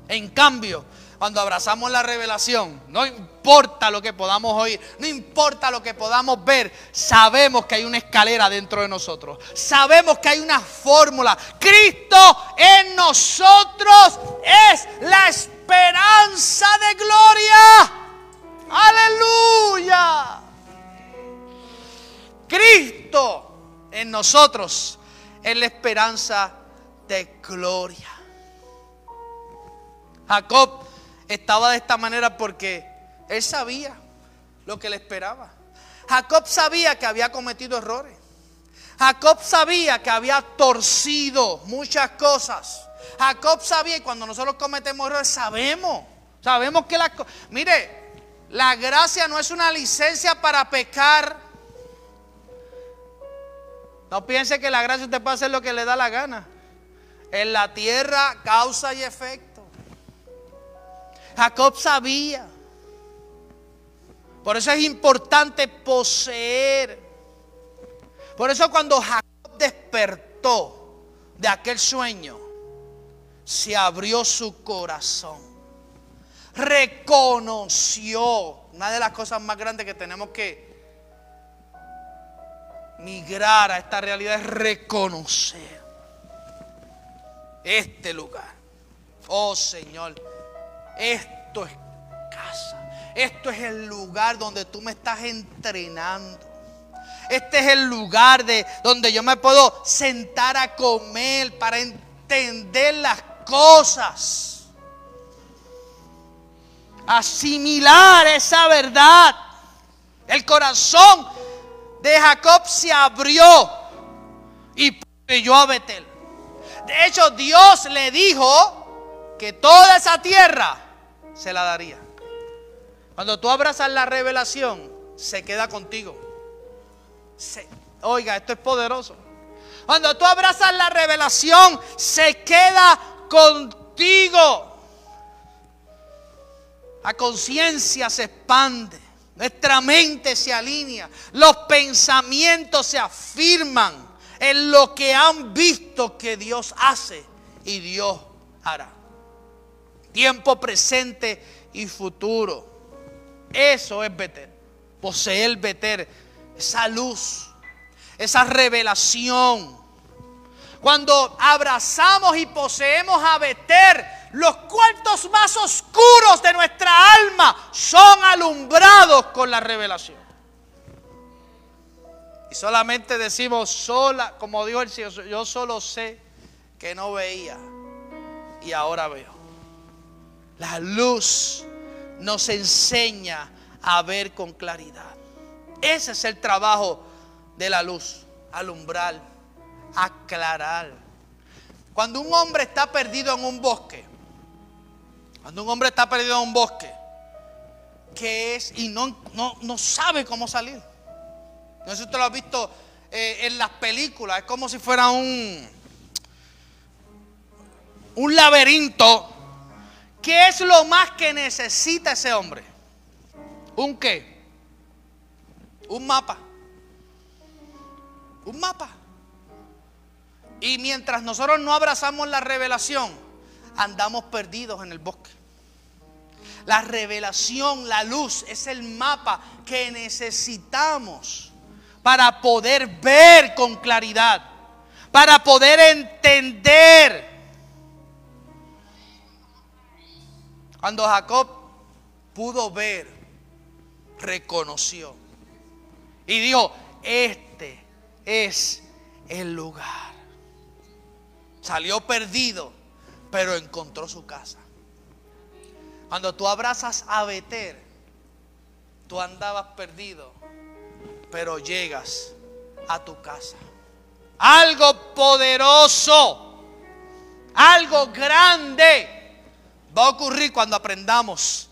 C: En cambio, cuando abrazamos la revelación, no importa lo que podamos oír, no importa lo que podamos ver, sabemos que hay una escalera dentro de nosotros. Sabemos que hay una fórmula. Cristo en nosotros es la esperanza de gloria. ¡Aleluya! Cristo en nosotros es la esperanza de gloria. Jacob estaba de esta manera porque él sabía lo que le esperaba. Jacob sabía que había cometido errores. Jacob sabía que había torcido muchas cosas. Jacob sabía, y cuando nosotros cometemos errores, sabemos que las cosas... Mire, la gracia no es una licencia para pecar. No piense que la gracia usted puede hacer lo que le da la gana. En la tierra, causa y efecto. Jacob sabía. Por eso es importante poseer. Por eso cuando Jacob despertó de aquel sueño, se abrió su corazón. Reconoció. Una de las cosas más grandes que tenemos que migrar a esta realidad es reconocer este lugar. Oh Señor, esto es casa. Esto es el lugar donde tú me estás entrenando. Este es el lugar donde yo me puedo sentar a comer para entender las cosas. Asimilar esa verdad. El corazón de Jacob se abrió y proveyó a Betel. De hecho, Dios le dijo que toda esa tierra se la daría. Cuando tú abrazas la revelación, se queda contigo. Oiga, esto es poderoso. Cuando tú abrazas la revelación, se queda contigo. La conciencia se expande. Nuestra mente se alinea. Los pensamientos se afirman en lo que han visto que Dios hace y Dios hará. Tiempo presente y futuro. Eso es Betel. Poseer Betel. Esa luz. Esa revelación. Cuando abrazamos y poseemos a Betel, los cuartos más oscuros de nuestra alma son alumbrados con la revelación. Y solamente decimos como dijo el Señor, yo solo sé que no veía y ahora veo. La luz nos enseña a ver con claridad. Ese es el trabajo de la luz, alumbrar, aclarar. Cuando un hombre está perdido en un bosque, ¿qué es? Y no sabe cómo salir. No sé si usted lo ha visto en las películas. Es como si fuera un laberinto. ¿Qué es lo más que necesita ese hombre? ¿Un qué? Un mapa. Un mapa. Y mientras nosotros no abrazamos la revelación, andamos perdidos en el bosque. La revelación, la luz, es el mapa que necesitamos para poder ver con claridad, para poder entender. Cuando Jacob pudo ver, reconoció y dijo: este es el lugar. Salió perdido, pero encontró su casa. Cuando tú abrazas a Betel, tú andabas perdido, pero llegas a tu casa. Algo poderoso, algo grande va a ocurrir cuando aprendamos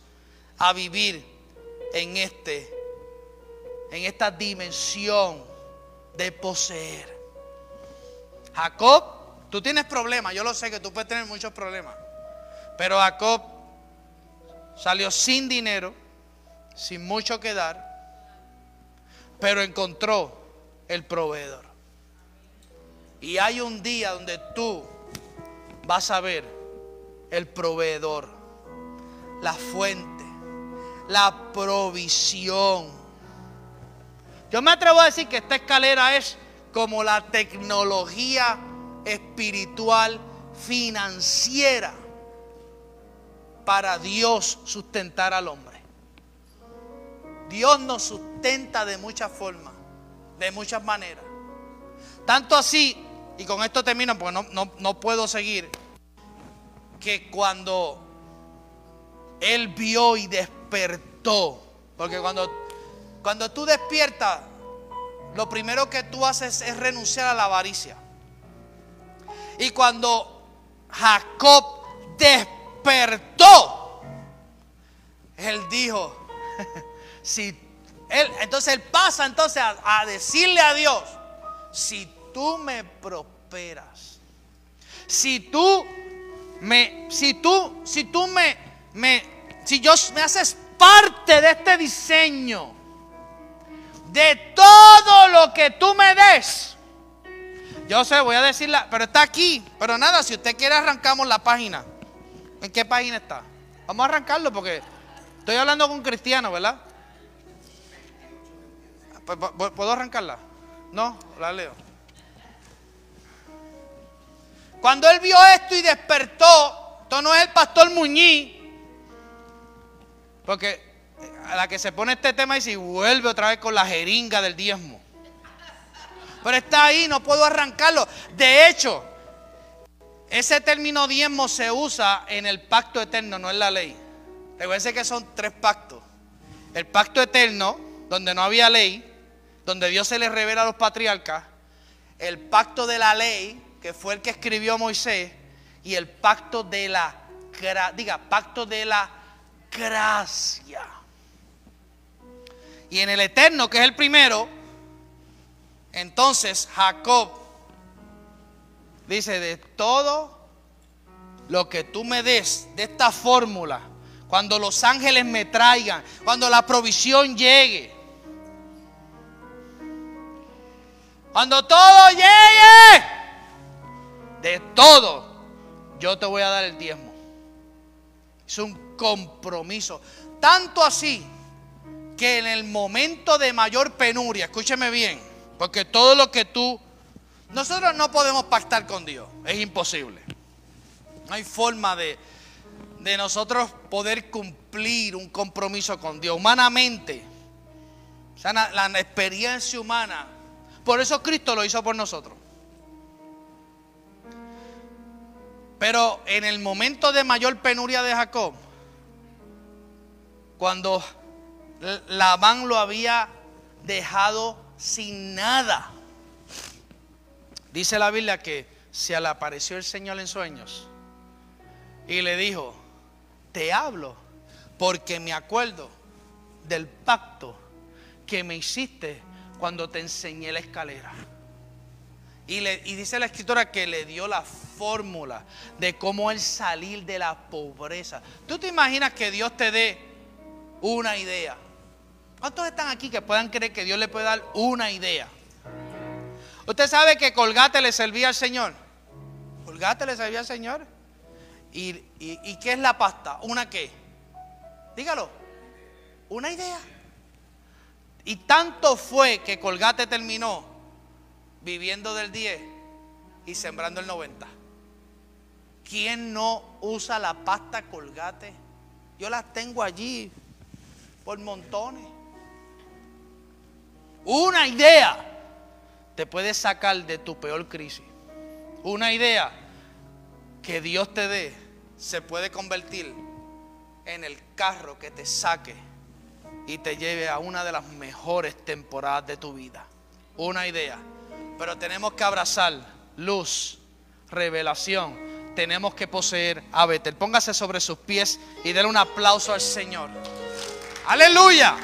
C: a vivir en esta dimensión de poseer. Jacob tú tienes problemas, yo lo sé que tú puedes tener muchos problemas. Pero Jacob salió sin dinero, sin mucho que dar, pero encontró el proveedor. Y hay un día donde tú vas a ver el proveedor, la fuente, la provisión. Yo me atrevo a decir que esta escalera es como la tecnología espiritual financiera para Dios sustentar al hombre. Dios nos sustenta de muchas formas, de muchas maneras. Tanto así, y con esto termino porque no puedo seguir, que cuando él vio y despertó, porque cuando tú despiertas, lo primero que tú haces es renunciar a la avaricia. Y cuando Jacob despertó, él dijo, entonces él pasa a decirle a Dios, si tú me prosperas, si me haces parte de este diseño, de todo lo que tú me des. Yo sé, voy a decirla, pero está aquí. Pero nada, si usted quiere arrancamos la página. ¿En qué página está? Vamos a arrancarlo porque estoy hablando con un cristiano, ¿verdad? ¿Puedo arrancarla? No, la leo. Cuando él vio esto y despertó, esto no es el pastor Muñiz, porque a la que se pone este tema y vuelve otra vez con la jeringa del diezmo. Pero está ahí, no puedo arrancarlo. De hecho, ese término diezmo se usa en el pacto eterno, no en la ley. Recuerden que son 3 pactos. El pacto eterno, donde no había ley, donde Dios se le revela a los patriarcas. El pacto de la ley, que fue el que escribió Moisés. Y el pacto de la gracia. Y en el eterno, que es el primero, entonces Jacob dice, de todo lo que tú me des, de esta fórmula, cuando los ángeles me traigan, cuando la provisión llegue, cuando todo llegue, de todo, yo te voy a dar el diezmo. Es un compromiso. Tanto así que en el momento de mayor penuria, escúcheme bien, porque todo lo que nosotros no podemos pactar con Dios, es imposible. No hay forma de nosotros poder cumplir un compromiso con Dios humanamente. O sea, la experiencia humana. Por eso Cristo lo hizo por nosotros. Pero en el momento de mayor penuria de Jacob, cuando Labán lo había dejado sin nada, dice la Biblia que se le apareció el Señor en sueños y le dijo, te hablo porque me acuerdo del pacto que me hiciste cuando te enseñé la escalera. Y dice la escritura que le dio la fórmula de cómo él salir de la pobreza. ¿Tú te imaginas que Dios te dé una idea? ¿Cuántos están aquí que puedan creer que Dios le puede dar una idea? Usted sabe que Colgate le servía al Señor. Colgate le servía al Señor. ¿Y qué es la pasta? ¿Una qué? Dígalo. Una idea. Y tanto fue que Colgate terminó viviendo del 10 y sembrando el 90. ¿Quién no usa la pasta Colgate? Yo las tengo allí por montones. Una idea te puede sacar de tu peor crisis. Una idea que Dios te dé se puede convertir en el carro que te saque y te lleve a una de las mejores temporadas de tu vida. Una idea. Pero tenemos que abrazar luz, revelación. Tenemos que poseer a Betel. Póngase sobre sus pies y denle un aplauso al Señor. ¡Aleluya!